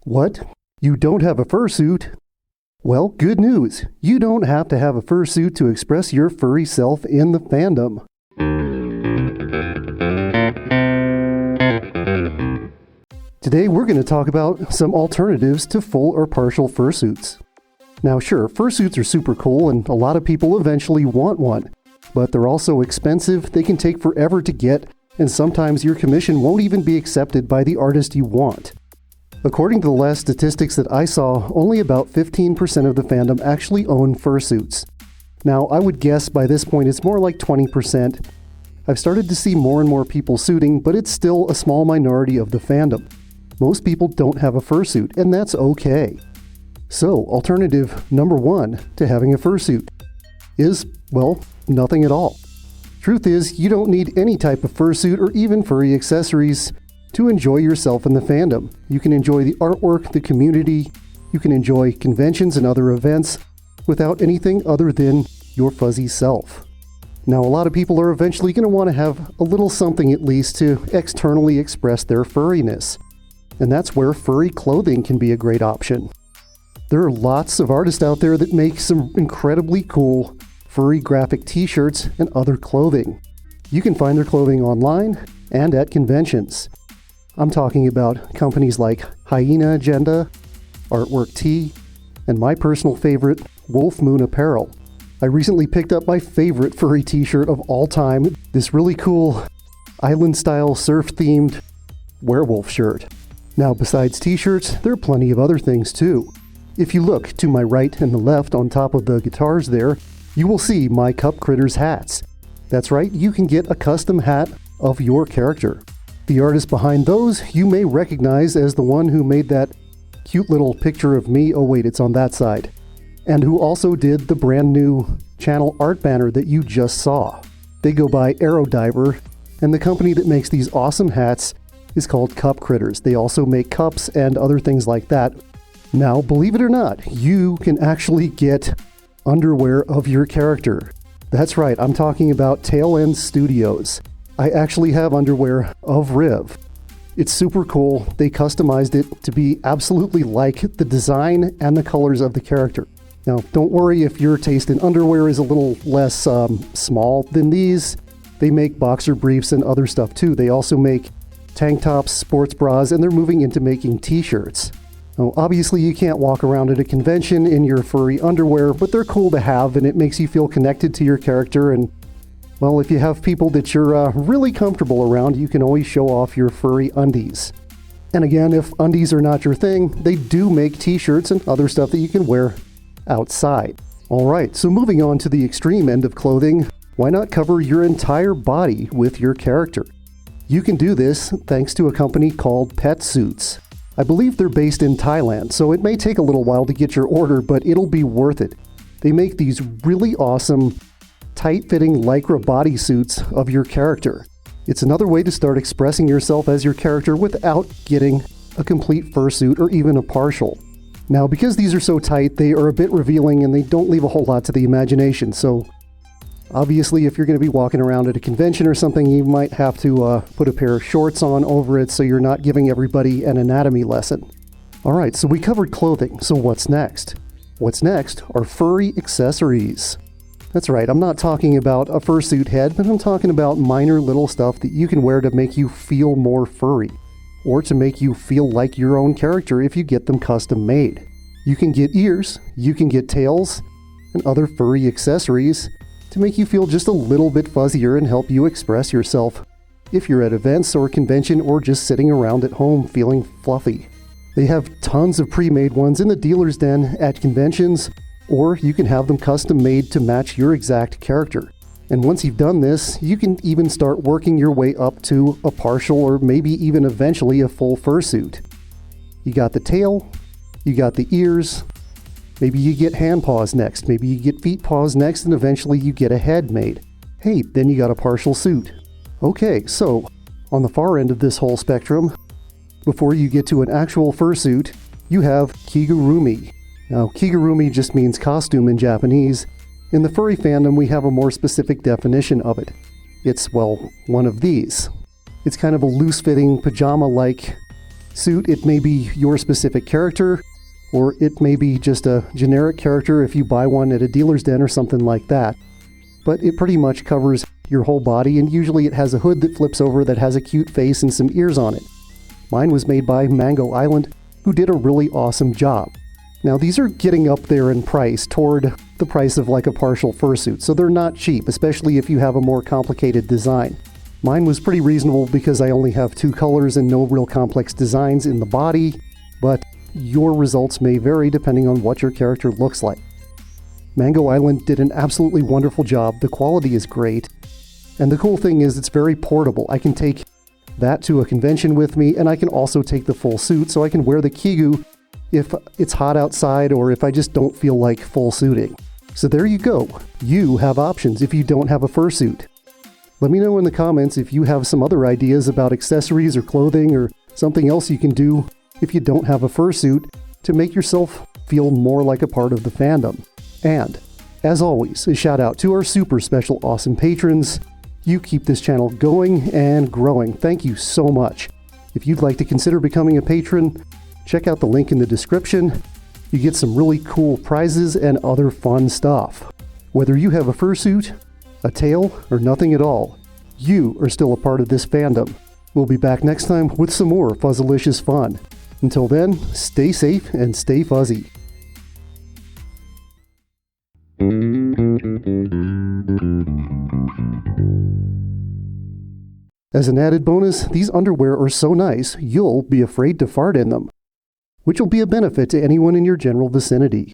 What? You don't have a fursuit? Well, good news. You don't have to have a fursuit to express your furry self in the fandom. Today we're going to talk about some alternatives to full or partial fursuits. Now sure, fursuits are super cool and a lot of people eventually want one, but they're also expensive, they can take forever to get, and sometimes your commission won't even be accepted by the artist you want. According to the last statistics that I saw, only about 15% of the fandom actually own fursuits. Now, I would guess by this point it's more like 20%. I've started to see more and more people suiting, but it's still a small minority of the fandom. Most people don't have a fursuit, and that's okay. So, alternative number one to having a fursuit is, well, nothing at all. Truth is, you don't need any type of fursuit or even furry accessories to enjoy yourself in the fandom. You can enjoy the artwork, the community, you can enjoy conventions and other events without anything other than your fuzzy self. Now, a lot of people are eventually going to want to have a little something at least to externally express their furriness. And that's where furry clothing can be a great option. There are lots of artists out there that make some incredibly cool furry graphic t-shirts and other clothing. You can find their clothing online and at conventions. I'm talking about companies like Hyena Agenda, Artwork Tee, and my personal favorite, Wolf Moon Apparel. I recently picked up my favorite furry t-shirt of all time, this really cool island-style surf-themed werewolf shirt. Now, besides t-shirts, there are plenty of other things too. If you look to my right and the left on top of the guitars there, you will see my Cup Critters hats. That's right, you can get a custom hat of your character. The artist behind those you may recognize as the one who made that cute little picture of me, oh wait, it's on that side, and who also did the brand new channel art banner that you just saw. They go by Aerodiver, and the company that makes these awesome hats is called Cup Critters. They also make cups and other things like that. Now, believe it or not, you can actually get underwear of your character. That's right, I'm talking about Tail End Studios. I actually have underwear of Riv. It's super cool. They customized it to be absolutely like the design and the colors of the character. Now, don't worry if your taste in underwear is a little less small than these. They make boxer briefs and other stuff too. They also make tank tops, sports bras, and they're moving into making t-shirts. Now, obviously you can't walk around at a convention in your furry underwear, but they're cool to have and it makes you feel connected to your character. And well, if you have people that you're really comfortable around, you can always show off your furry undies. And again, if undies are not your thing, they do make t-shirts and other stuff that you can wear outside. Alright, so moving on to the extreme end of clothing, why not cover your entire body with your character? You can do this thanks to a company called Fursuits. I believe they're based in Thailand, so it may take a little while to get your order, but it'll be worth it. They make these really awesome tight-fitting Lycra bodysuits of your character. It's another way to start expressing yourself as your character without getting a complete fursuit or even a partial. Now, because these are so tight, they are a bit revealing and they don't leave a whole lot to the imagination, so obviously if you're going to be walking around at a convention or something, you might have to put a pair of shorts on over it so you're not giving everybody an anatomy lesson. Alright, so we covered clothing, so what's next? What's next are furry accessories. That's right, I'm not talking about a fursuit head, but I'm talking about minor little stuff that you can wear to make you feel more furry, or to make you feel like your own character if you get them custom made. You can get ears, you can get tails, and other furry accessories to make you feel just a little bit fuzzier and help you express yourself if you're at events or convention or just sitting around at home feeling fluffy. They have tons of pre-made ones in the dealer's den at conventions, or you can have them custom made to match your exact character. And once you've done this, you can even start working your way up to a partial or maybe even eventually a full fursuit. You got the tail, you got the ears, maybe you get hand paws next, maybe you get feet paws next, and eventually you get a head made. Hey, then you got a partial suit. Okay, so on the far end of this whole spectrum, before you get to an actual fursuit, you have kigurumi. Now, kigurumi just means costume in Japanese. In the furry fandom, we have a more specific definition of it. It's, well, one of these. It's kind of a loose-fitting, pajama-like suit, it may be your specific character, or it may be just a generic character if you buy one at a dealer's den or something like that. But it pretty much covers your whole body, and usually it has a hood that flips over that has a cute face and some ears on it. Mine was made by Mango Island, who did a really awesome job. Now these are getting up there in price toward the price of like a partial fursuit, so they're not cheap, especially if you have a more complicated design. Mine was pretty reasonable because I only have 2 colors and no real complex designs in the body, but your results may vary depending on what your character looks like. Mango Island did an absolutely wonderful job, the quality is great, and the cool thing is it's very portable. I can take that to a convention with me, and I can also take the full suit, so I can wear the kigu if it's hot outside or if I just don't feel like full suiting. So there you go. You have options if you don't have a fursuit. Let me know in the comments if you have some other ideas about accessories or clothing or something else you can do if you don't have a fursuit to make yourself feel more like a part of the fandom. And, as always, a shout out to our super special awesome patrons. You keep this channel going and growing. Thank you so much. If you'd like to consider becoming a patron, check out the link in the description. You get some really cool prizes and other fun stuff. Whether you have a fursuit, a tail, or nothing at all, you are still a part of this fandom. We'll be back next time with some more fuzzalicious fun. Until then, stay safe and stay fuzzy. As an added bonus, these underwear are so nice, you'll be afraid to fart in them, which will be a benefit to anyone in your general vicinity.